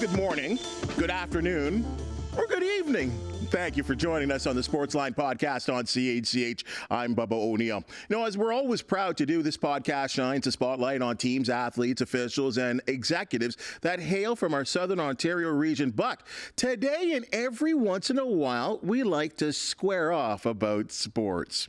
good morning, good afternoon, or good evening. Thank you for joining us on the Sportsline Podcast on CHCH. I'm Bubba O'Neil. You know, as we're always proud to do, this podcast shines a spotlight on teams, athletes, officials, and executives that hail from our Southern Ontario region. But today and every once in a while, we like to square off about sports.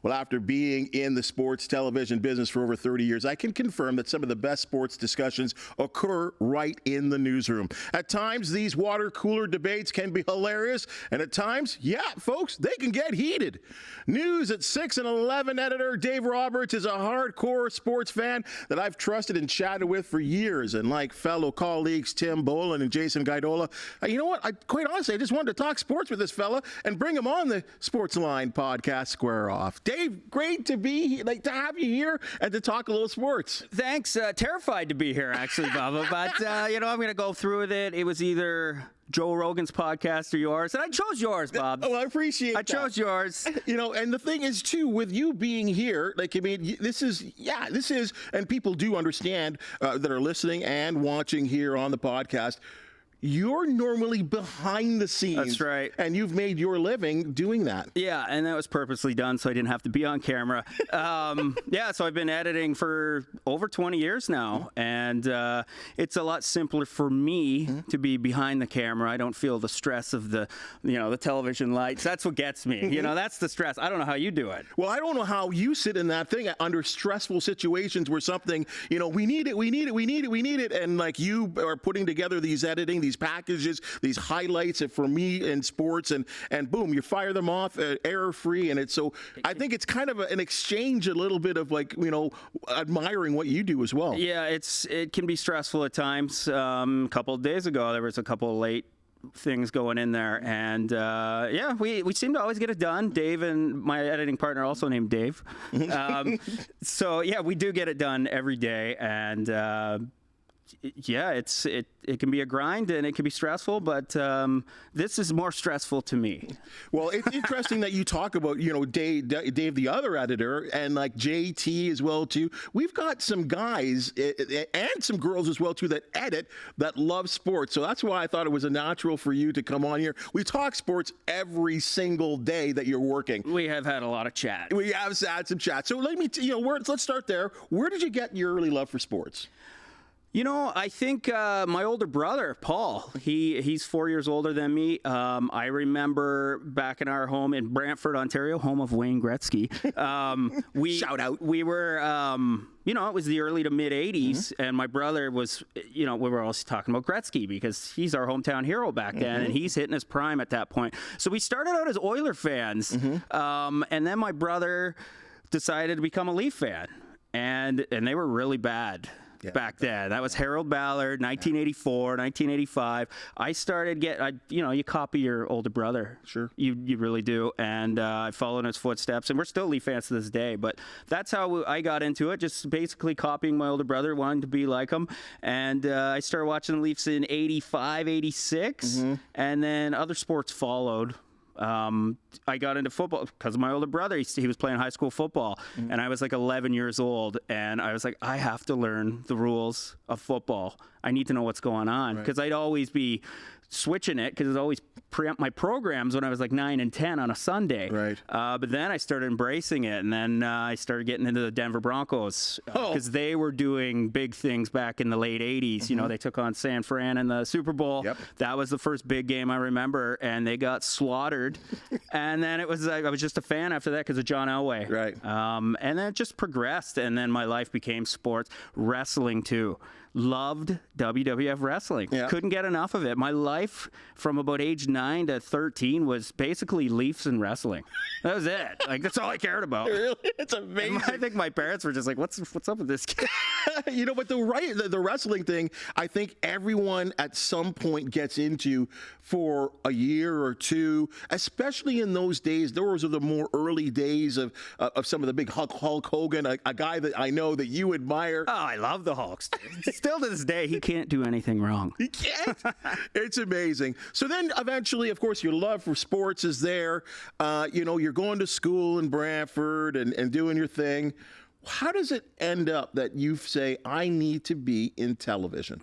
Well, after being in the sports television business for over 30 years, I can confirm that some of the best sports discussions occur right in the newsroom. At times, these water cooler debates can be hilarious, and at times, yeah, folks, they can get heated. News at 6 and 11 editor Dave Roberts is a hardcore sports fan that I've trusted and chatted with for years. And like fellow colleagues Tim Boland and Jason Guidola, you know what? Quite honestly, I just wanted to talk sports with this fella and bring him on the Sportsline Podcast Square Off. Dave, great to be to have you here and to talk a little sports. Thanks. Terrified to be here, actually, Bubba. But, I'm going to go through with it. It was either Joe Rogan's podcast or yours, and I chose yours, Bob. Oh, I appreciate that. I chose yours. And the thing is, too, with you being here, this is, and people do understand that are listening and watching here on the podcast, you're normally behind the scenes. That's right. And you've made your living doing that. Yeah, and that was purposely done so I didn't have to be on camera. So I've been editing for over 20 years now, and it's a lot simpler for me to be behind the camera. I don't feel the stress of the television lights. That's what gets me. That's the stress. I don't know how you do it. Well, I don't know how you sit in that thing under stressful situations where something, we need it, and like you are putting together these these packages, these highlights for me in sports, and boom, you fire them off error-free, and it's so. I think it's kind of an exchange, a little bit of admiring what you do as well. Yeah, it can be stressful at times. A couple of days ago, there was a couple of late things going in there, and we seem to always get it done. Dave and my editing partner, also named Dave. We do get it done every day, and. It can be a grind and it can be stressful, but this is more stressful to me. Well, it's interesting that you talk about, Dave, the other editor, and like JT as well, too. We've got some guys and some girls as well, too, that edit, that love sports. So that's why I thought it was a natural for you to come on here. We talk sports every single day that you're working. We have had a lot of chat. We have had some chat. So let's start there. Where did you get your early love for sports? I think my older brother, Paul, he's 4 years older than me. I remember back in our home in Brantford, Ontario, home of Wayne Gretzky. Shout out. We were, it was the early to mid 80s, and my brother was, we were always talking about Gretzky because he's our hometown hero back then, and he's hitting his prime at that point. So we started out as Oiler fans, and then my brother decided to become a Leaf fan, and they were really bad. Yeah, back then. That was Harold Ballard, 1984, 1985. I started you copy your older brother. Sure. You really do. And I followed in his footsteps. And we're still Leaf fans to this day. But that's how I got into it, just basically copying my older brother, wanting to be like him. And I started watching the Leafs in 85, 86. And then other sports followed. I got into football because of my older brother. He was playing high school football, and I was like 11 years old, and I was like, I have to learn the rules of football. I need to know what's going on because I'd always be switching it because it always preempt my programs when I was like 9 and 10 on a Sunday. Right. But then I started embracing it, and then I started getting into the Denver Broncos because they were doing big things back in the late 80s. They took on San Fran in the Super Bowl. Yep. That was the first big game I remember, and they got slaughtered. And then I was just a fan after that because of John Elway. Right. And then it just progressed, and then my life became sports. Wrestling, too. Loved WWF wrestling. Yeah. Couldn't get enough of it. My life from about age 9 to 13 was basically Leafs and wrestling. That was it. That's all I cared about. Really? It's amazing. And I think my parents were just like, what's up with this kid? But the wrestling thing, I think everyone at some point gets into for a year or two, especially in those days. Those are the more early days of some of the big Hulk Hogan, a guy that I know that you admire. Oh, I love the Hulks. Still to this day, he can't do anything wrong. He can't? It's amazing. So then eventually, of course, your love for sports is there. You're going to school in Brantford and doing your thing. How does it end up that you say, I need to be in television?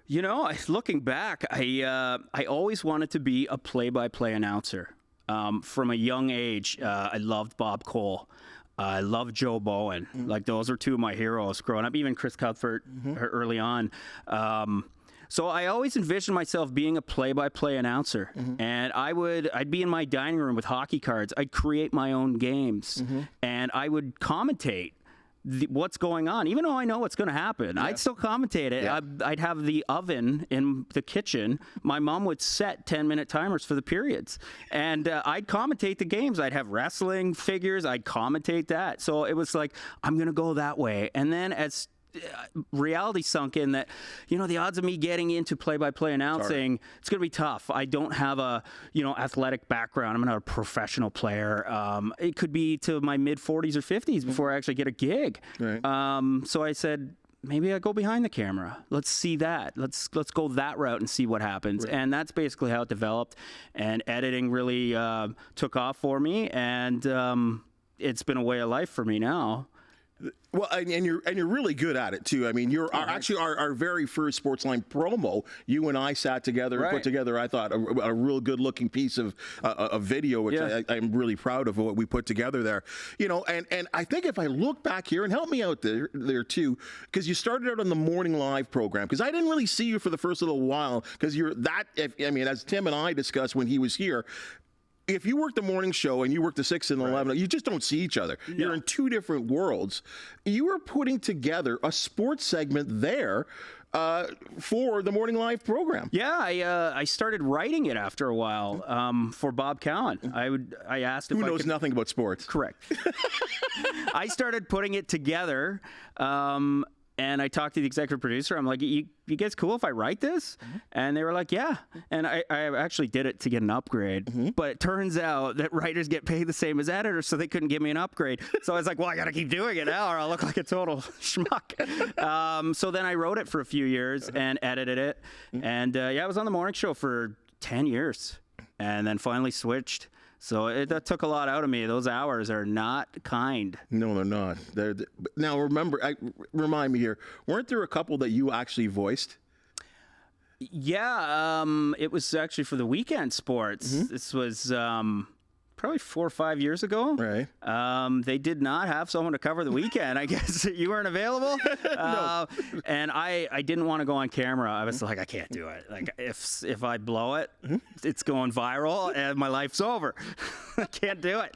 Looking back, I always wanted to be a play-by-play announcer. From a young age, I loved Bob Cole. I love Joe Bowen. Like, those are two of my heroes growing up, even Chris Cuthbert early on. So I always envisioned myself being a play-by-play announcer. And I'd be in my dining room with hockey cards. I'd create my own games. And I would commentate what's going on, even though I know what's going to happen. I'd still commentate it. I'd have the oven in the kitchen. My mom would set 10-minute timers for the periods, and I'd commentate the games. I'd have wrestling figures. I'd commentate that. So it was like, I'm going to go that way. And then as reality sunk in, that the odds of me getting into play-by-play announcing, it's going to be tough. I don't have a athletic background. I'm not a professional player. It could be to my mid 40s or 50s before I actually get a gig. So I said, maybe I go behind the camera. Let's see that. Let's go that route and see what happens. And that's basically how it developed. And editing really took off for me, and it's been a way of life for me now. Well, and you're really good at it too. I mean, you're actually our very first Sportsline promo. You and I sat together and put together, I thought, a real good looking piece of video, which I'm really proud of what we put together there. And I think if I look back here, and help me out there too, because you started out on the morning live program. Because I didn't really see you for the first little while, because you're that. As Tim and I discussed when he was here. If you work the morning show and you work the 6 and 11, you just don't see each other. You're in two different worlds. You were putting together a sports segment there for the morning live program. Yeah, I started writing it after a while for Bob Cowan. I asked if Who knows nothing about sports. Correct. I started putting it together. And I talked to the executive producer. I'm like, you guys cool if I write this? And they were like, yeah. And I actually did it to get an upgrade. But it turns out that writers get paid the same as editors, so they couldn't give me an upgrade. So I was like, well, I got to keep doing it now or I'll look like a total schmuck. So then I wrote it for a few years and edited it. And I was on the morning show for 10 years and then finally switched. So that took a lot out of me. Those hours are not kind. No, they're not. Now, remind me here, weren't there a couple that you actually voiced? Yeah, it was actually for the weekend sports. This was probably 4 or 5 years ago. Right. They did not have someone to cover the weekend. I guess you weren't available. No. And I didn't want to go on camera. I was like, I can't do it. Like, if I blow it, it's going viral and my life's over. I can't do it.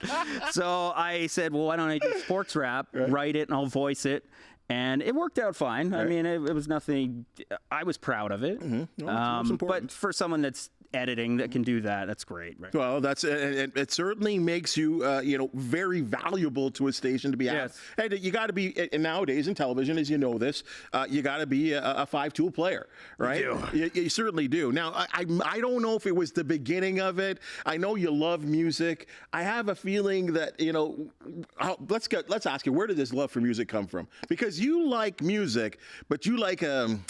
So I said, well, why don't I do sports rap, write it, and I'll voice it. And it worked out fine. I mean, it was nothing. I was proud of it. But for someone that's editing that can do that, that's great. Right? Well, it certainly makes you very valuable to a station to be at. And you got to be, and nowadays in television, as you know this, you got to be a 5-tool player, right? You certainly do. Now, I don't know if it was the beginning of it. I know you love music. I have a feeling that let's ask you, where did this love for music come from? Because you like music, but you like an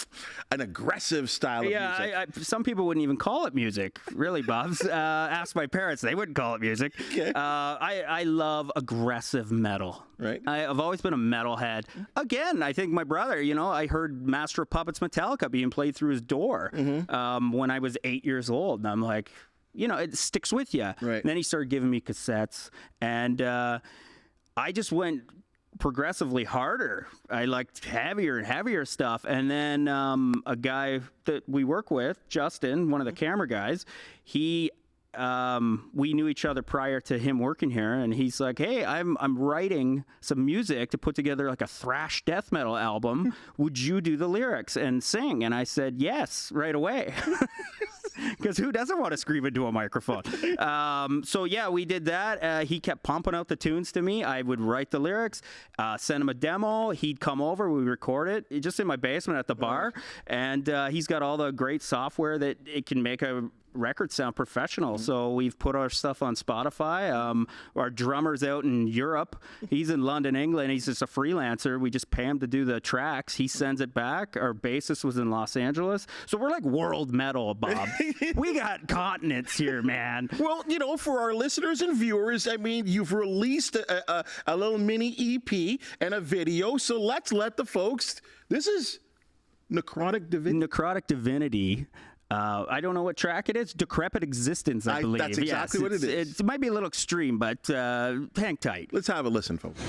aggressive style of music. Some people wouldn't even call it music. Really, Bob's. Ask my parents. They wouldn't call it music. Okay. I love aggressive metal. Right. I've always been a metalhead. Again, I think my brother, I heard Master of Puppets Metallica being played through his door when I was 8 years old. And I'm like, it sticks with you. Right. And then he started giving me cassettes. And I just went progressively harder. I liked heavier and heavier stuff. And then a guy that we work with, Justin, one of the camera guys, we knew each other prior to him working here, and he's like, hey, I'm writing some music to put together like a thrash death metal album. Would you do the lyrics and sing? And I said yes right away. Because who doesn't want to scream into a microphone? So yeah, we did that. He kept pumping out the tunes to me. I would write the lyrics, send him a demo. He'd come over, we record it just in my basement at the bar. And he's got all the great software that it can make a record sound professional. So we've put our stuff on Spotify. Our drummer's out in Europe. He's in London, England. He's just a freelancer. We just pay him to do the tracks. He sends it back. Our bassist was in Los Angeles. So we're like world metal, Bob. We got continents here, man. Well, for our listeners and viewers, I mean, you've released a little mini EP and a video. So let's let the folks, this is Necrotic Divinity. I don't know what track it is. Decrepit Existence, I believe. That's exactly what it is. It might be a little extreme, but hang tight. Let's have a listen, folks.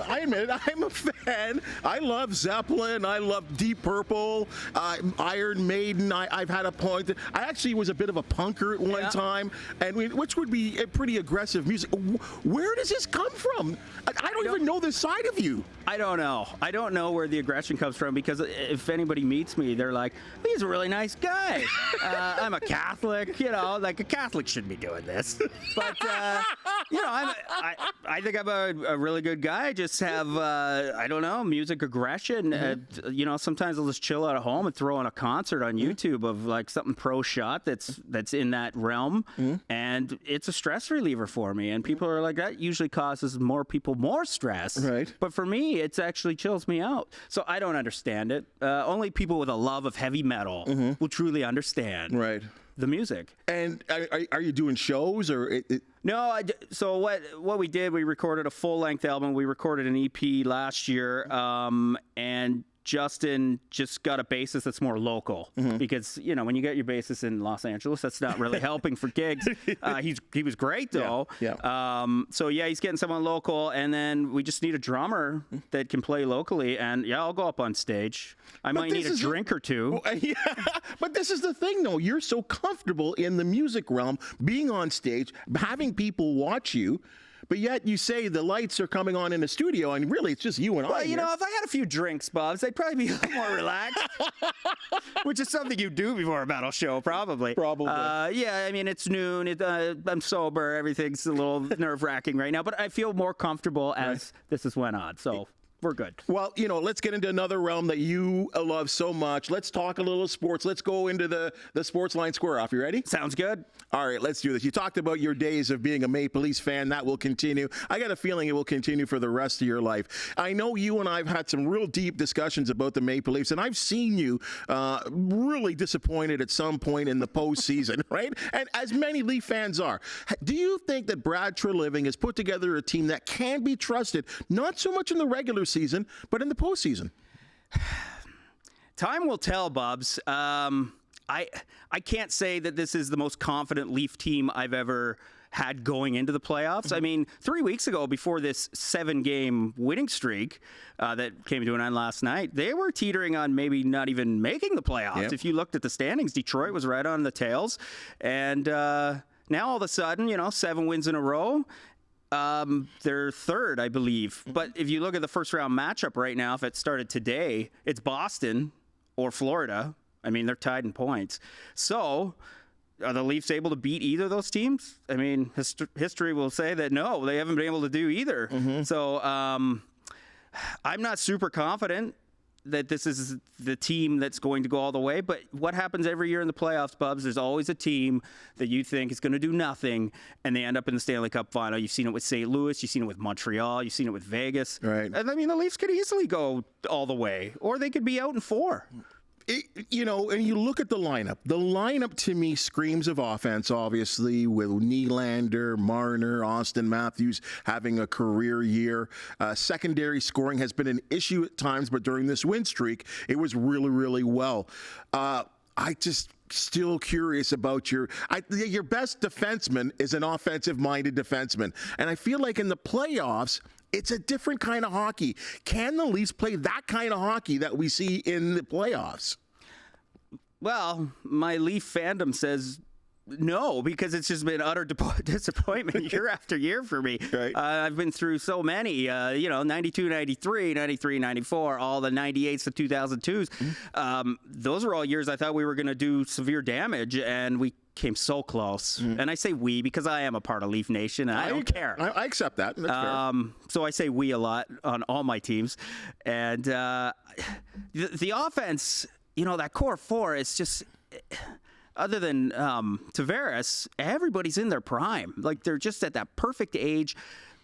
I admit it, I'm a fan. I love Zeppelin. I love Deep Purple, Iron Maiden. I've had a point. I actually was a bit of a punker at one time, and which would be a pretty aggressive music. Where does this come from? I don't even know this side of you. I don't know. I don't know where the aggression comes from, because if anybody meets me, they're like, he's a really nice guy. I'm a Catholic, like a Catholic shouldn't be doing this. But, I think I'm a really good guy. I just have, I don't know, music aggression. Sometimes I'll just chill out at home and throw on a concert on YouTube of like something pro shot that's in that realm. And it's a stress reliever for me. And people are like, that usually causes more people more stress. Right. But for me, it actually chills me out. So I don't understand it. Only people with a love of heavy metal will truly understand the music. And are you doing shows or? No, so what we did, we recorded a full-length album. We recorded an EP last year, and Justin just got a bassist that's more local, because when you get your bassist in Los Angeles, that's not really helping for gigs. He was great though. So he's getting someone local, and then we just need a drummer that can play locally. And I'll go up on stage. I might need a drink or two. But this is the thing, though. You're so comfortable in the music realm, being on stage, having people watch you. But yet you say the lights are coming on in the studio, and really it's just you and I. Well, if I had a few drinks, Bubs, I'd probably be a little more relaxed, which is something you do before a metal show, probably. It's noon. I'm sober. Everything's a little nerve-wracking right now, but I feel more comfortable as this has went on. So we're good. Well, let's get into another realm that you love so much. Let's talk a little sports. Let's go into the Sportsline Square Off. You ready? Sounds good. All right, let's do this. You talked about your days of being a Maple Leafs fan. That will continue. I got a feeling it will continue for the rest of your life. I know you and I have had some real deep discussions about the Maple Leafs, and I've seen you really disappointed at some point in the postseason, right? And as many Leaf fans are. Do you think that Brad Treliving has put together a team that can be trusted, not so much in the regular season, but in the postseason? Time will tell, Bubs. I can't say that this is the most confident Leaf team I've ever had going into the playoffs. I mean, 3 weeks ago, before this 7-game winning streak that came to an end last night, they were teetering on maybe not even making the playoffs. If you looked at the standings, Detroit was right on the tails. And now all of a sudden, 7 wins in a row. They're third, I believe. But if you look at the first round matchup right now, if it started today, it's Boston or Florida. I mean, they're tied in points. So are the Leafs able to beat either of those teams? I mean, history will say that no, they haven't been able to do either. So I'm not super confident that this is the team that's going to go all the way. But what happens every year in the playoffs, Bubs, there's always a team that you think is going to do nothing, and they end up in the Stanley Cup final. You've seen it with St. Louis. You've seen it with Montreal. You've seen it with Vegas. Right. And I mean, the Leafs could easily go all the way, or they could be out in 4. And you look at the lineup. The lineup to me screams of offense, obviously, with Nylander, Marner, Austin Matthews having a career year. Secondary scoring has been an issue at times, but during this win streak, it was really, really well. I just still curious about your best defenseman is an offensive-minded defenseman. And I feel like in the playoffs, it's a different kind of hockey. Can the Leafs play that kind of hockey that we see in the playoffs? Well, my Leaf fandom says no, because it's just been utter disappointment year after year for me. Right. I've been through so many, 92, 93, 93, 94, all the 98s to 2002s. Those are all years I thought we were going to do severe damage, and we came so close. And I say we because I am a part of Leaf Nation, and I don't care. I accept that. That's fair. So I say we a lot on all my teams. And the offense, that core 4 is just other than Tavares, everybody's in their prime. Like, they're just at that perfect age.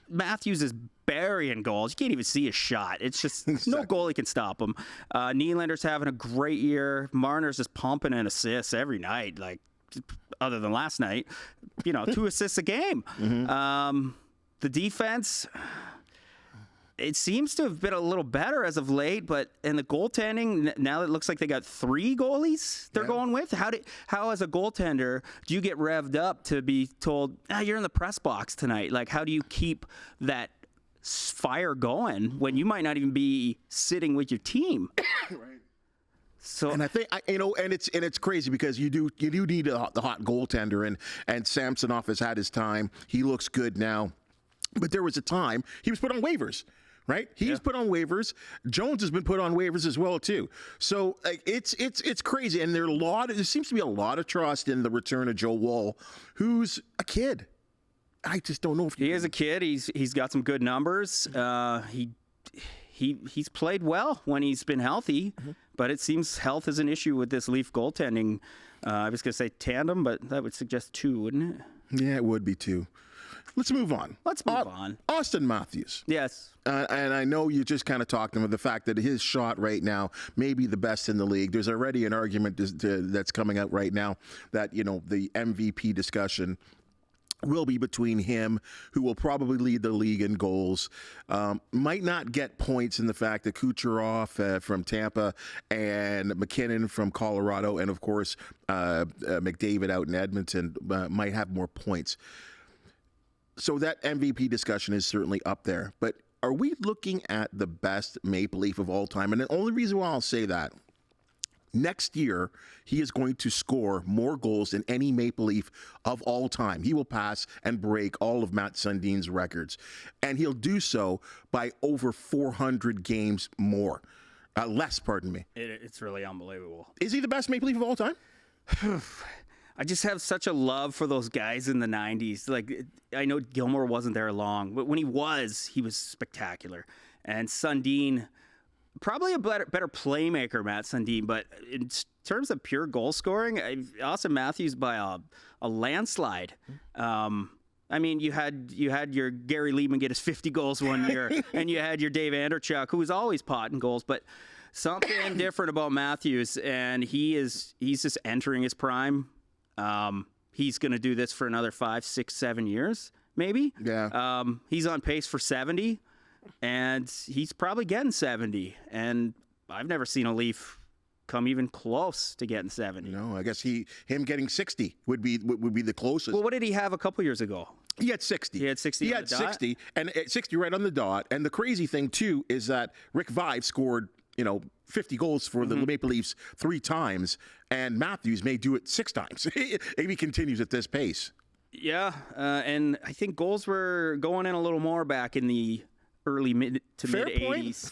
Matthews is burying goals. You can't even see a shot. It's just no goalie can stop him. Nylander's having a great year. Marner's just pumping in assists every night, like, other than last night. 2 assists a game. The defense, it seems to have been a little better as of late, but in the goaltending, now it looks like they got 3 goalies they're going with. How as a goaltender do you get revved up to be told, you're in the press box tonight? Like, how do you keep that fire going when you might not even be sitting with your team? Right. So, and I think and it's crazy because you do need the hot goaltender, and Samsonov has had his time. He looks good now, but there was a time he was put on waivers. Right, he's put on waivers. Jones has been put on waivers as well too. So it's crazy, and there seems to be a lot of trust in the return of Joe Woll, who's a kid. I just don't know if he is a kid. He's got some good numbers. He's played well when he's been healthy, but it seems health is an issue with this Leaf goaltending. I was going to say tandem, but that would suggest 2, wouldn't it? Yeah, it would be 2. Let's move on. Auston Matthews. Yes. And I know you just kind of talked about the fact that his shot right now may be the best in the league. There's already an argument that's coming out right now that, the MVP discussion will be between him, who will probably lead the league in goals, might not get points in the fact that Kucherov from Tampa and McKinnon from Colorado and, of course, McDavid out in Edmonton might have more points. So that MVP discussion is certainly up there. But are we looking at the best Maple Leaf of all time? And the only reason why I'll say that, next year, he is going to score more goals than any Maple Leaf of all time. He will pass and break all of Matt Sundin's records. And he'll do so by over 400 games more. Less, pardon me. It's really unbelievable. Is he the best Maple Leaf of all time? I just have such a love for those guys in the 90s. Like, I know Gilmore wasn't there long, but when he was spectacular. And Sundin, probably a better playmaker, Matt Sundin, but in terms of pure goal scoring, Auston Matthews by a landslide. I mean, you had your Gary Leibman get his 50 goals one year, and you had your Dave Anderchuk, who was always potting goals, but something different about Matthews, and he's just entering his prime. He's going to do this for another 5, 6, 7 years, maybe. Yeah. He's on pace for 70, and he's probably getting 70. And I've never seen a Leaf come even close to getting 70. No, I guess him getting 60 would be the closest. Well, what did he have a couple years ago? He had 60. He had 60. He had 60, and 60 right on the dot. And the crazy thing too is that Rick Vaive scored 50 goals for the Maple Leafs 3 times, and Matthews may do it 6 times if he continues at this pace. Yeah, and I think goals were going in a little more back in the early mid to mid 80s.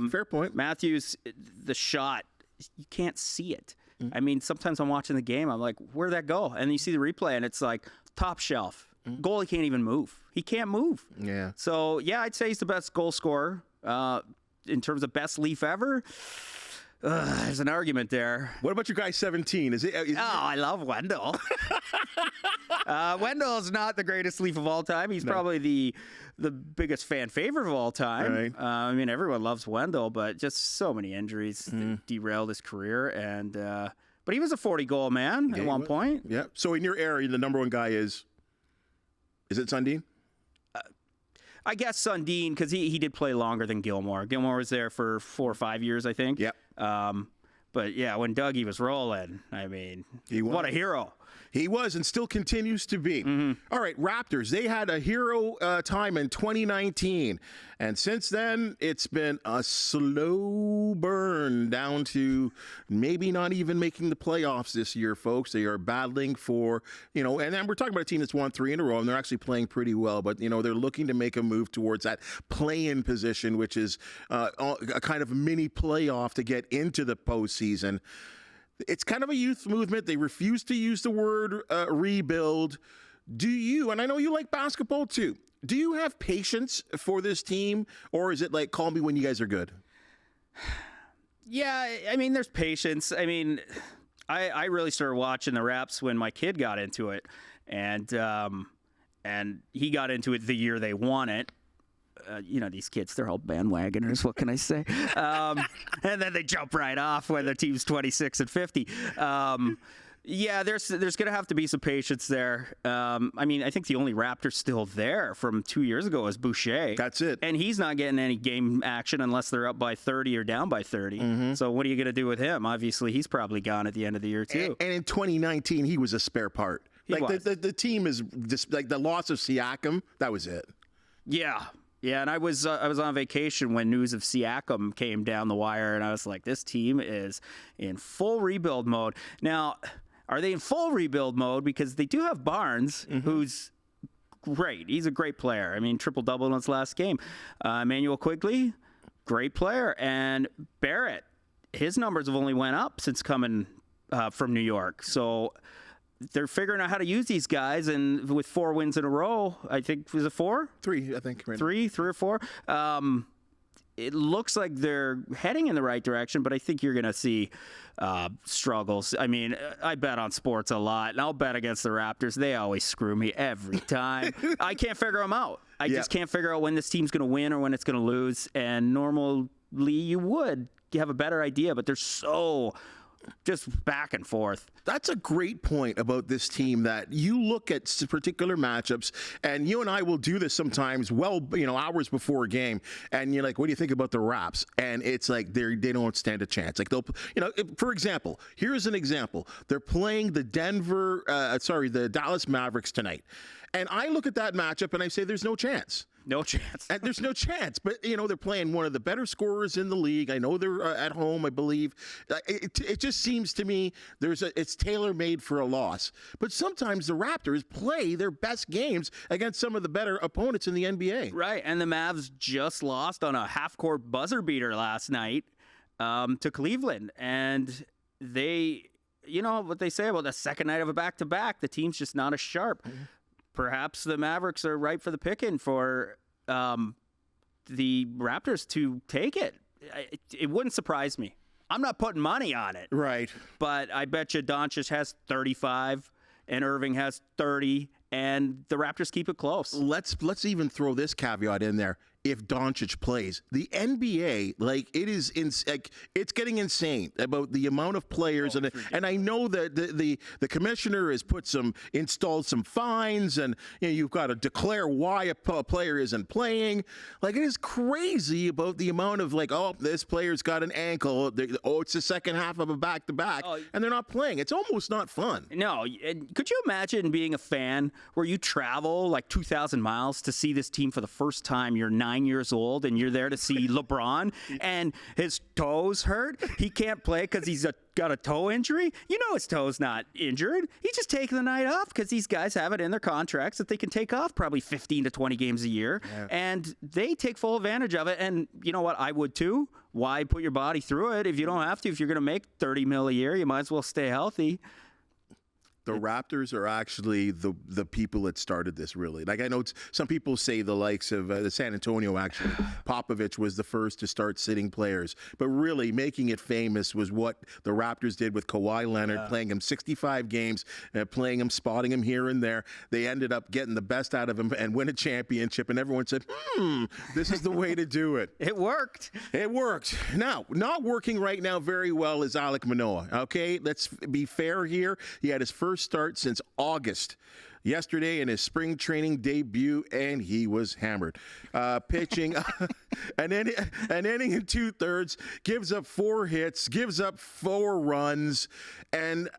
Fair point. Matthews, the shot, you can't see it. I mean, sometimes I'm watching the game, I'm like, where'd that go? And you see the replay, and it's like top shelf. Goalie can't even move. He can't move. Yeah. So, yeah, I'd say he's the best goal scorer. In terms of best Leaf ever, there's an argument there. What about your guy 17? I love Wendell. Wendell's not the greatest Leaf of all time. He's probably the biggest fan favorite of all time. Right. I mean, everyone loves Wendell, but just so many injuries that derailed his career. And but he was a 40-goal man at one point. Yeah. So in your area, the number one guy is it Sundin? I guess Sundin, because he did play longer than Gilmore. Gilmore was there for 4 or 5 years, I think. Yeah. But yeah, when Dougie was rolling, I mean, what a hero. He was and still continues to be. All right, Raptors, they had a hero time in 2019. And since then, it's been a slow burn down to maybe not even making the playoffs this year, folks. They are battling for, and then we're talking about a team that's won 3 in a row, and they're actually playing pretty well. But, they're looking to make a move towards that play-in position, which is a kind of mini playoff to get into the postseason. It's kind of a youth movement. They refuse to use the word rebuild. Do you, and I know you like basketball too, do you have patience for this team, or is it like, call me when you guys are good? Yeah, I mean, there's patience. I mean, I really started watching the Raps when my kid got into it, and he got into it the year they won it. These kids, they're all bandwagoners. What can I say? And then they jump right off when their team's 26-50. Yeah, there's going to have to be some patience there. I think the only Raptor still there from 2 years ago is Boucher. That's it. And he's not getting any game action unless they're up by 30 or down by 30. Mm-hmm. So what are you going to do with him? Obviously, he's probably gone at the end of the year, too. And in 2019, he was a spare part. The team is just like the loss of Siakam, that was it. Yeah. Yeah, and I was on vacation when news of Siakam came down the wire, and I was like, this team is in full rebuild mode. Now, are they in full rebuild mode? Because they do have Barnes, who's great. He's a great player. I mean, triple-double in his last game. Emmanuel Quigley, great player. And Barrett, his numbers have only went up since coming from New York. So they're figuring out how to use these guys, and with 4 wins in a row, I think, was it 4? 3, I think. Right 3 or 4. It looks like they're heading in the right direction, but I think you're going to see struggles. I mean, I bet on sports a lot, and I'll bet against the Raptors. They always screw me every time. I can't figure them out. I just can't figure out when this team's going to win or when it's going to lose, and normally you would have a better idea, but they're so just back and forth. That's a great point about this team, that you look at particular matchups, and you and I will do this sometimes, hours before a game, and you're like, what do you think about the Raps? And it's like they don't stand a chance. Like for example, here's an example. They're playing the the Dallas Mavericks tonight. And I look at that matchup and I say, there's no chance. No chance. And there's no chance. But, they're playing one of the better scorers in the league. I know they're at home, I believe. It just seems to me it's tailor-made for a loss. But sometimes the Raptors play their best games against some of the better opponents in the NBA. Right, and the Mavs just lost on a half-court buzzer beater last night to Cleveland. And they, what they say about the second night of a back-to-back, the team's just not as sharp. Mm-hmm. Perhaps the Mavericks are ripe for the picking for the Raptors to take it. It wouldn't surprise me. I'm not putting money on it. Right. But I bet you Doncic has 35 and Irving has 30, and the Raptors keep it close. Let's even throw this caveat in there. If Doncic plays, the NBA, it's getting insane about the amount of players, and I know that the commissioner has installed some fines, and you've got to declare why a player isn't playing. Like, it is crazy about the amount of this player's got an ankle. It's the second half of a back-to-back, and they're not playing. It's almost not fun. No, could you imagine being a fan where you travel 2,000 miles to see this team for the first time? You're 9 years old and you're there to see LeBron, and his toes hurt. He can't play because he's got a toe injury. His toe's not injured. He's just taking the night off because these guys have it in their contracts that they can take off probably 15 to 20 games a year, and they take full advantage of it. And you know what? I would too. Why put your body through it if you don't have to? If you're going to make $30 million a year, you might as well stay healthy. The Raptors are actually the people that started this, really. I know some people say the likes of the San Antonio, actually. Popovich was the first to start sitting players. But really, making it famous was what the Raptors did with Kawhi Leonard, playing him 65 games, playing him, spotting him here and there. They ended up getting the best out of him and win a championship. And everyone said, this is the way to do it. It worked. It worked. Now, not working right now very well is Alek Manoah. Okay, let's be fair here. He had his first start since August. Yesterday in his spring training debut, and he was hammered. Pitching an inning and 2/3, gives up 4 hits, gives up 4 runs, and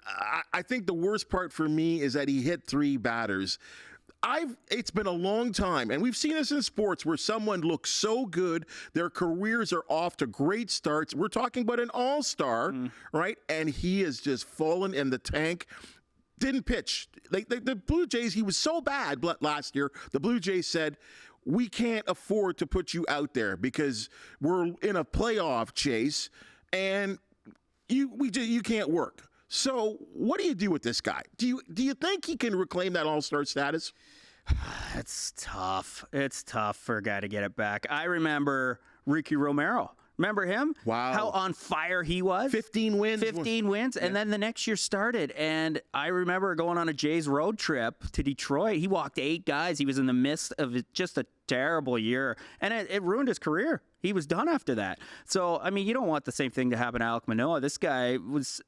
I think the worst part for me is that he hit 3 batters. It's been a long time, and we've seen this in sports where someone looks so good, their careers are off to great starts. We're talking about an all-star, right? And he has just fallen in the tank. Didn't pitch. The Blue Jays, he was so bad last year, the Blue Jays said, we can't afford to put you out there because we're in a playoff chase, and you can't work. So what do you do with this guy? Do you think he can reclaim that all-star status? It's tough. It's tough for a guy to get it back. I remember Ricky Romero. Remember him? Wow. How on fire he was. 15 wins. 15 wins. And then the next year started. And I remember going on a Jays road trip to Detroit. He walked 8 guys. He was in the midst of just a terrible year. And it ruined his career. He was done after that. So, I mean, you don't want the same thing to happen to Alek Manoah. This guy was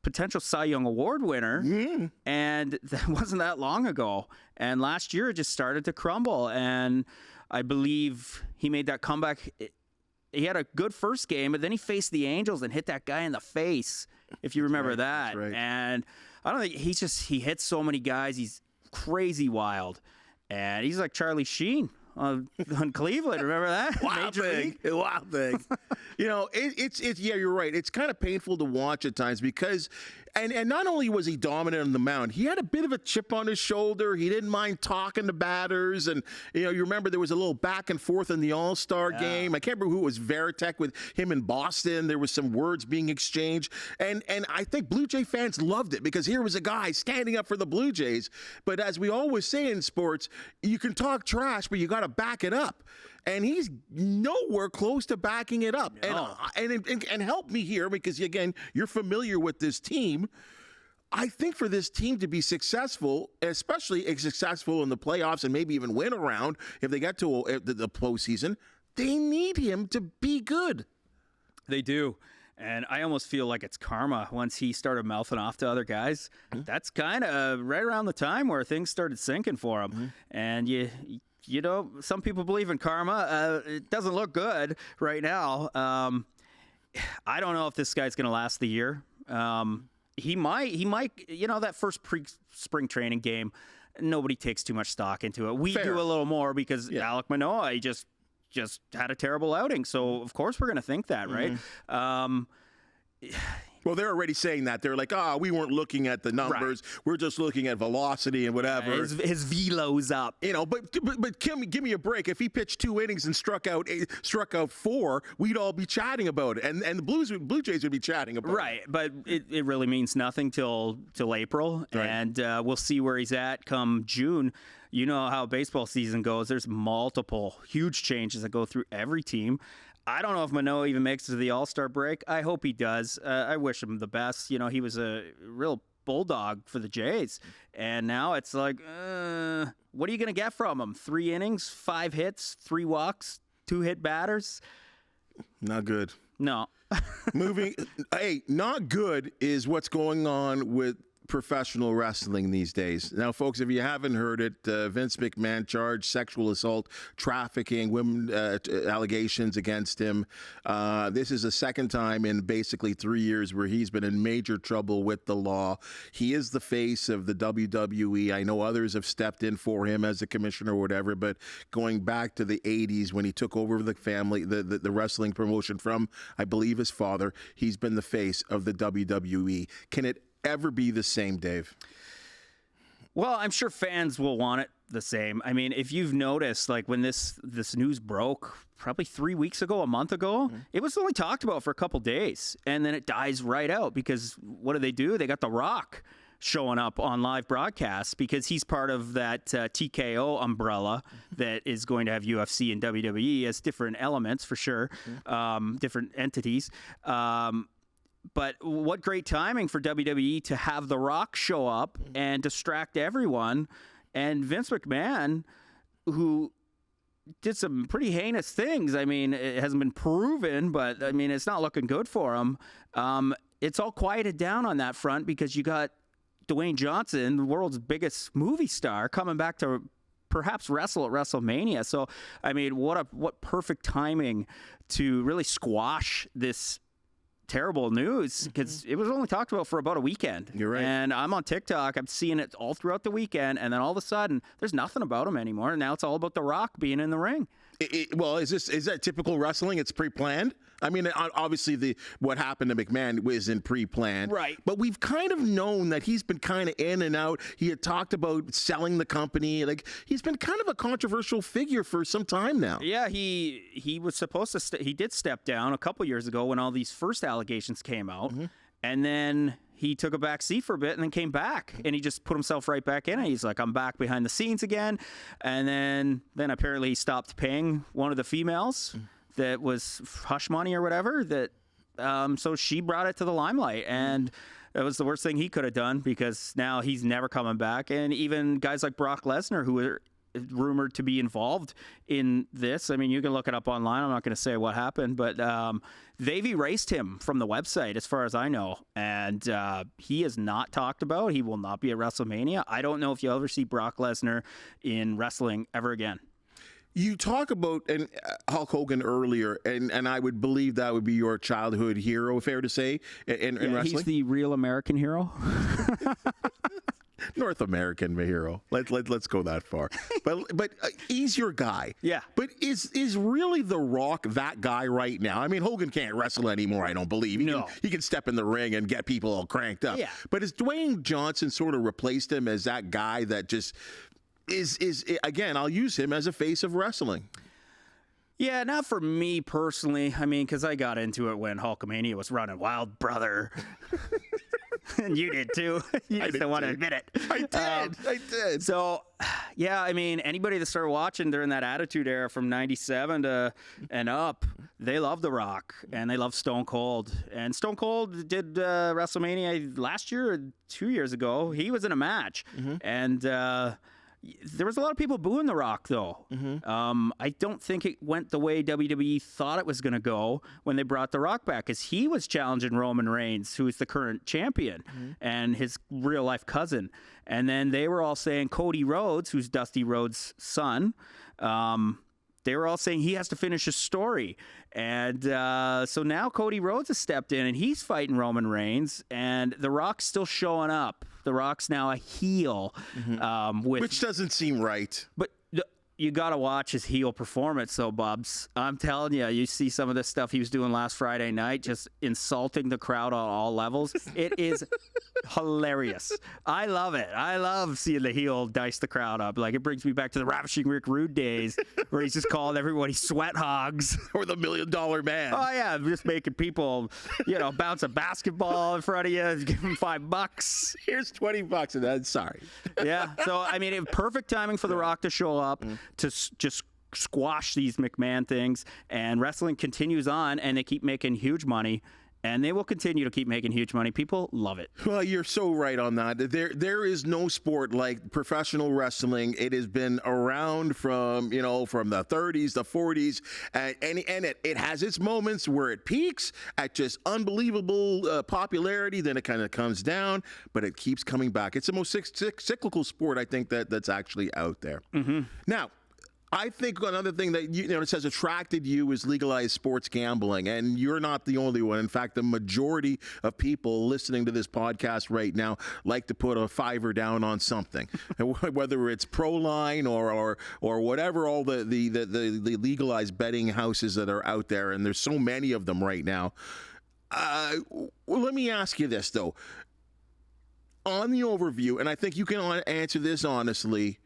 potential Cy Young Award winner, and that wasn't that long ago. And last year it just started to crumble. And I believe he made that comeback. He had a good first game, but then he faced the Angels and hit that guy in the face, if you remember that. That's right. And I don't think he hits so many guys. He's crazy wild. And he's like Charlie Sheen on Cleveland. Remember that? Wild thing. You know, it's yeah, you're right. It's kind of painful to watch at times because, and not only was he dominant on the mound, he had a bit of a chip on his shoulder. He didn't mind talking to batters, and you remember there was a little back and forth in the All-Star game. I can't remember who it was, Veritek with him in Boston. There was some words being exchanged, and I think Blue Jay fans loved it because here was a guy standing up for the Blue Jays. But as we always say in sports, you can talk trash, but you got to back it up. And he's nowhere close to backing it up. No. And help me here because, again, you're familiar with this team. I think for this team to be successful, especially successful in the playoffs and maybe even win a round if they get to the postseason, they need him to be good. They do. And I almost feel like it's karma once he started mouthing off to other guys. That's kind of right around the time where things started sinking for him. And you know, some people believe in karma. It doesn't look good right now. I don't know if this guy's going to last the year. He might, you know, that first spring training game, nobody takes too much stock into it. We do a little more because Alek Manoah, he just had a terrible outing. So, of course, we're going to think that, right? Well, they're already saying that. They're like, we weren't looking at the numbers. Right. We're just looking at velocity and whatever. His velo's up. You know, but give me a break. If he pitched 2 innings and struck out 4, we'd all be chatting about it. And the Blue Jays would be chatting about it. Right, but it really means nothing till April. Right. And we'll see where he's at come June. You know how baseball season goes. There's multiple huge changes that go through every team. I don't know if Manoah even makes it to the All-Star break. I hope he does. I wish him the best. You know, he was a real bulldog for the Jays. And now it's like, what are you going to get from him? 3 innings, 5 hits, 3 walks, 2 hit batters? Not good. No. Not good is what's going on with professional wrestling these days. Now, folks, if you haven't heard it, Vince McMahon charged sexual assault, trafficking, women allegations against him. This is the second time in basically 3 years where he's been in major trouble with the law. He is the face of the WWE. I know others have stepped in for him as a commissioner or whatever, but going back to the 80s when he took over the family, the wrestling promotion from, I believe, his father, he's been the face of the WWE. Can it ever be the same, Dave? Well, I'm sure fans will want it the same. I mean, if you've noticed, like when this news broke probably 3 weeks ago, a month ago, it was only talked about for a couple days, and then it dies right out because what do? They got The Rock showing up on live broadcasts because he's part of that TKO umbrella that is going to have UFC and WWE as different elements for sure, different entities. But what great timing for WWE to have The Rock show up and distract everyone. And Vince McMahon, who did some pretty heinous things. I mean, it hasn't been proven, but I mean, it's not looking good for him. It's all quieted down on that front because you got Dwayne Johnson, the world's biggest movie star, coming back to perhaps wrestle at WrestleMania. So, I mean, what perfect timing to really squash this terrible news because it was only talked about for about a weekend. You're right. And I'm on TikTok. I'm seeing it all throughout the weekend. And then all of a sudden, there's nothing about him anymore. And now it's all about The Rock being in the ring. Well, is that typical wrestling? It's pre-planned? I mean, obviously what happened to McMahon wasn't pre-planned. Right. But we've kind of known that he's been kind of in and out. He had talked about selling the company. Like, he's been kind of a controversial figure for some time now. Yeah, he was supposed to he did step down a couple years ago when all these first allegations came out. And then he took a back seat for a bit and then came back and he just put himself right back in it. He's like, I'm back behind the scenes again. And then apparently he stopped paying one of the females that was hush money or whatever. That so she brought it to the limelight, and that was the worst thing he could have done, because now he's never coming back. And even guys like Brock Lesnar, who are rumored to be involved in this. I mean, you can look it up online. I'm not going to say what happened, but they've erased him from the website as far as I know. And he is not talked about. He will not be at WrestleMania. I don't know if you'll ever see Brock Lesnar in wrestling ever again. You talk about Hulk Hogan earlier, and I would believe that would be your childhood hero, fair to say, in wrestling? He's the real American hero. North American hero. Let's go that far. But he's your guy. Yeah. But is really The Rock that guy right now? I mean, Hogan can't wrestle anymore, I don't believe. He can step in the ring and get people all cranked up. Yeah. But has Dwayne Johnson sort of replaced him as that guy that just is again, I'll use him as a face of wrestling? Yeah, not for me personally. I mean, because I got into it when Hulkamania was running wild, brother. And you did too. You just don't want to admit it. I did. So, yeah, I mean, anybody that started watching during that Attitude Era from '97 to and up, they love The Rock and they love Stone Cold. And Stone Cold did WrestleMania last year or 2 years ago. He was in a match, and there was a lot of people booing The Rock, though. I don't think it went the way WWE thought it was going to go when they brought The Rock back, because he was challenging Roman Reigns, who is the current champion, and his real-life cousin. And then they were all saying Cody Rhodes, who's Dusty Rhodes' son, they were all saying he has to finish his story. And so now Cody Rhodes has stepped in, and he's fighting Roman Reigns, and The Rock's still showing up. The Rock's now a heel. Which doesn't seem right. But you got to watch his heel performance, though, Bubs. I'm telling you, you see some of this stuff he was doing last Friday night, just insulting the crowd on all levels. It is hilarious. I love it. I love seeing the heel dice the crowd up. Like, it brings me back to the Ravishing Rick Rude days, where he's just calling everybody sweat hogs. Or the $1 Million Man. Oh, yeah, just making people, bounce a basketball in front of you, give them $5. Here's $20, and then sorry. Yeah, so, I mean, perfect timing for The Rock to show up to just squash these McMahon things, and wrestling continues on, and they keep making huge money, and they will continue to keep making huge money. People love it. Well, you're so right on that. There is no sport like professional wrestling. It has been around from the 30s, the 40s, and it has its moments where it peaks at just unbelievable popularity. Then it kind of comes down, but it keeps coming back. It's the most cyclical sport, I think, that's actually out there. Now, I think another thing that it says attracted you is legalized sports gambling, and you're not the only one. In fact, the majority of people listening to this podcast right now like to put a $5 down on something, whether it's Proline or whatever. All the legalized betting houses that are out there, and there's so many of them right now. Well, let me ask you this though. On the overview, and I think you can answer this honestly,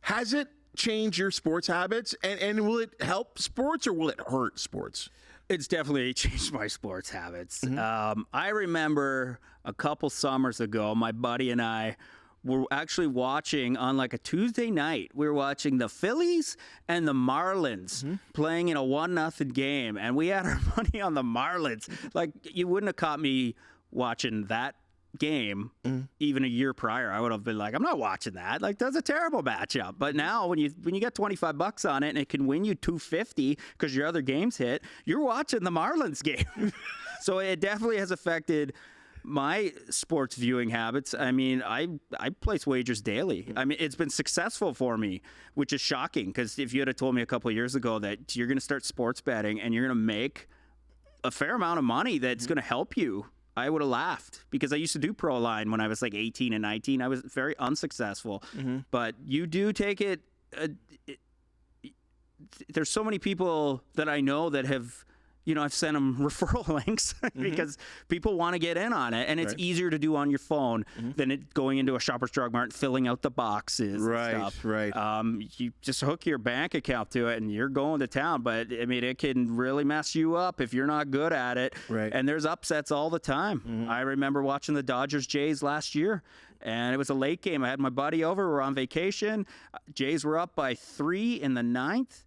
has it change your sports habits, and will it help sports or will it hurt sports? It's definitely changed my sports habits. I remember a couple summers ago, my buddy and I were actually watching on like a Tuesday night. We were watching the Phillies and the Marlins playing in a 1-0 game, and we had our money on the Marlins. Like, you wouldn't have caught me watching that game even a year prior. I would have been like, I'm not watching that. Like, that's a terrible matchup. But now when you get $25 on it and it can win you $250 because your other games hit, you're watching the Marlins game. So it definitely has affected my sports viewing habits. I mean, I place wagers daily. I mean, it's been successful for me, which is shocking, because if you had told me a couple of years ago that you're going to start sports betting and you're going to make a fair amount of money that's going to help you, I would have laughed, because I used to do Proline when I was like 18 and 19. I was very unsuccessful. But you do take it. There's so many people that I know that have, I've sent them referral links because people want to get in on it. And it's easier to do on your phone than it going into a Shoppers Drug Mart and filling out the boxes and stuff. You just hook your bank account to it and you're going to town. But, I mean, it can really mess you up if you're not good at it. And there's upsets all the time. I remember watching the Dodgers-Jays last year, and it was a late game. I had my buddy over. We're on vacation. Jays were up by 3 in the 9th.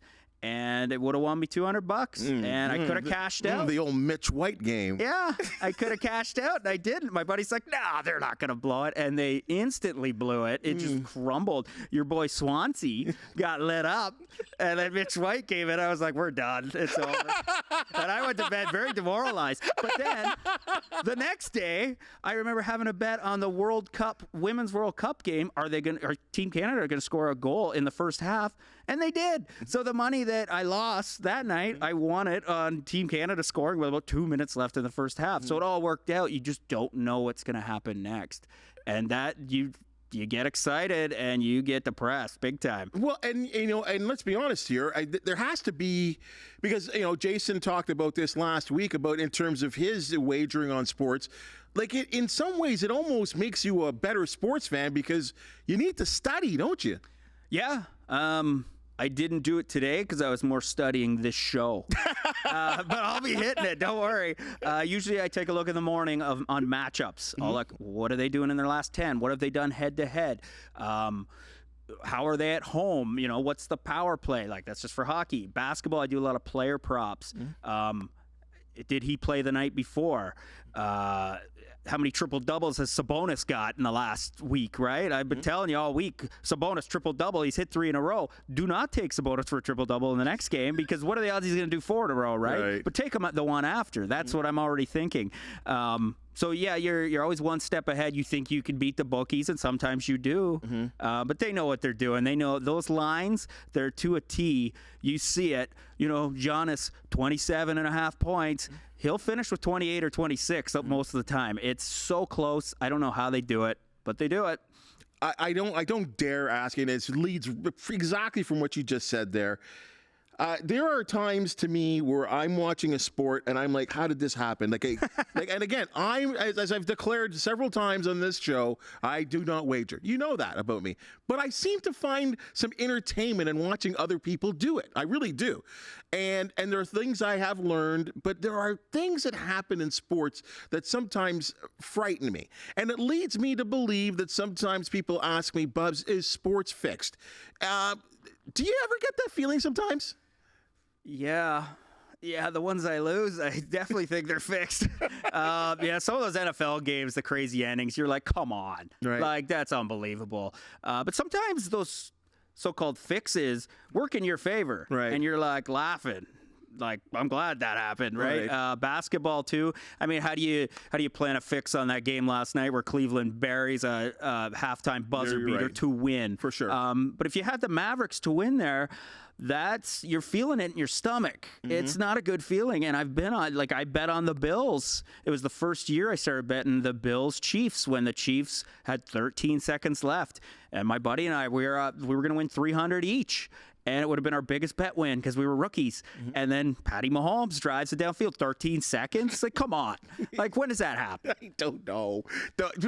and it would have won me $200, and I could have cashed out. The old Mitch White game. Yeah, I could have cashed out, and I didn't. My buddy's like, "No, they're not going to blow it," and they instantly blew it. It just crumbled. Your boy Swansea got lit up, and then Mitch White came in. I was like, "We're done. It's over." And I went to bed very demoralized. But then the next day, I remember having a bet on the World Cup, Women's World Cup game. Are Team Canada going to score a goal in the first half? And they did. So the money that I lost that night, I won it on Team Canada scoring with about 2 minutes left in the first half. So it all worked out. You just don't know what's going to happen next. And that you get excited and you get depressed big time. Well, and and let's be honest here, there has to be, because Jason talked about this last week about in terms of his wagering on sports. Like in some ways, it almost makes you a better sports fan because you need to study, don't you? Yeah. I didn't do it today because I was more studying this show. But I'll be hitting it. Don't worry. Usually I take a look in the morning on matchups. I'll look, what are they doing in their last 10? What have they done head-to-head? How are they at home? What's the power play? Like, that's just for hockey. Basketball, I do a lot of player props. Did he play the night before? How many triple doubles has Sabonis got in the last week, right? I've been telling you all week, Sabonis triple double. He's hit 3 in a row. Do not take Sabonis for a triple double in the next game because what are the odds he's going to do 4 in a row, right? But take him at the one after. That's what I'm already thinking. So yeah, you're always one step ahead. You think you can beat the bookies, and sometimes you do. But they know what they're doing. They know those lines. They're to a T. You see it. Giannis, 27.5 points. He'll finish with 28 or 26 most of the time. It's so close. I don't know how they do it, but they do it. I don't dare ask, and it leads exactly from what you just said there. There are times to me where I'm watching a sport and I'm like, how did this happen? And again, as I've declared several times on this show, I do not wager. You know that about me. But I seem to find some entertainment in watching other people do it. I really do. And there are things I have learned, but there are things that happen in sports that sometimes frighten me. And it leads me to believe that sometimes people ask me, Bubs, is sports fixed? Do you ever get that feeling sometimes? Yeah, the ones I lose, I definitely think they're fixed. Some of those NFL games, the crazy endings, you're like, come on. Right. Like, that's unbelievable. But sometimes those so-called fixes work in your favor. Right. And you're like laughing. Like, I'm glad that happened, right? Basketball too. I mean, how do you plan a fix on that game last night where Cleveland buries a halftime buzzer beater to win? For sure. But if you had the Mavericks to win there, you're feeling it in your stomach. It's not a good feeling. And I bet on the Bills. It was the first year I started betting the Bills Chiefs when the Chiefs had 13 seconds left. And my buddy and I, we were going to win 300 each. And it would have been our biggest bet win because we were rookies. And then Patty Mahomes drives it downfield 13 seconds. Like, come on. Like, when does that happen? I don't know.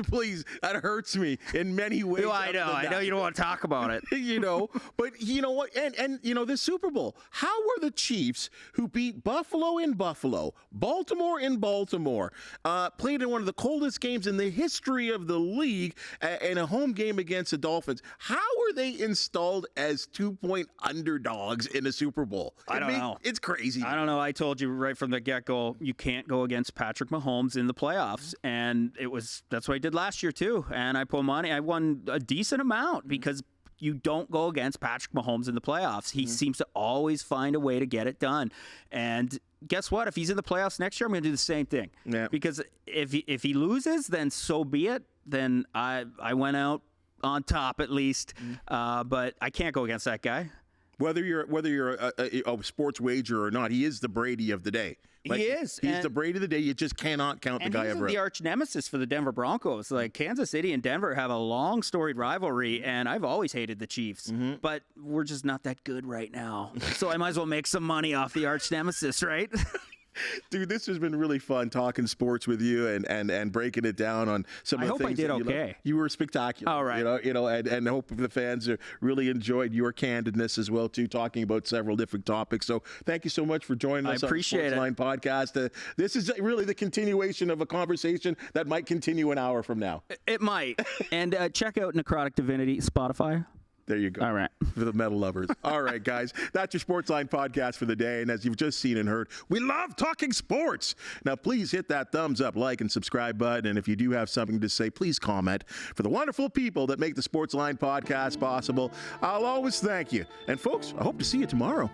Please, that hurts me in many ways. I know you don't want to talk about it. But you know what? And the Super Bowl. How were the Chiefs, who beat Buffalo in Buffalo, Baltimore in Baltimore, played in one of the coldest games in the history of the league in a home game against the Dolphins, how were they installed as 2-point underdogs in a Super Bowl? I don't know. It's crazy. I don't know. I told you right from the get-go, you can't go against Patrick Mahomes in the playoffs. And that's what I did last year too. And I put money. I won a decent amount because you don't go against Patrick Mahomes in the playoffs. He seems to always find a way to get it done. And guess what? If he's in the playoffs next year, I'm going to do the same thing. Yeah. Because if he loses, then so be it. Then I went out on top at least. But I can't go against that guy. Whether you're a sports wager or not, he is the Brady of the day. Like, he is. He's the Brady of the day. You just cannot count the guy ever. And he's the arch nemesis for the Denver Broncos. Like, Kansas City and Denver have a long storied rivalry, and I've always hated the Chiefs. But we're just not that good right now. So I might as well make some money off the arch nemesis, right? Dude, this has been really fun talking sports with you and breaking it down on some of the things. I hope I did okay. You were spectacular. All right. And I hope the fans really enjoyed your candidness as well too, talking about several different topics. So thank you so much for joining us on the Sportsline Podcast. This is really the continuation of a conversation that might continue an hour from now. It might. And check out Necrotic Divinity, Spotify. There you go. All right. For the metal lovers. All right, guys. That's your Sportsline podcast for the day. And as you've just seen and heard, we love talking sports. Now, please hit that thumbs up, like, and subscribe button. And if you do have something to say, please comment. For the wonderful people that make the Sportsline podcast possible, I'll always thank you. And folks, I hope to see you tomorrow.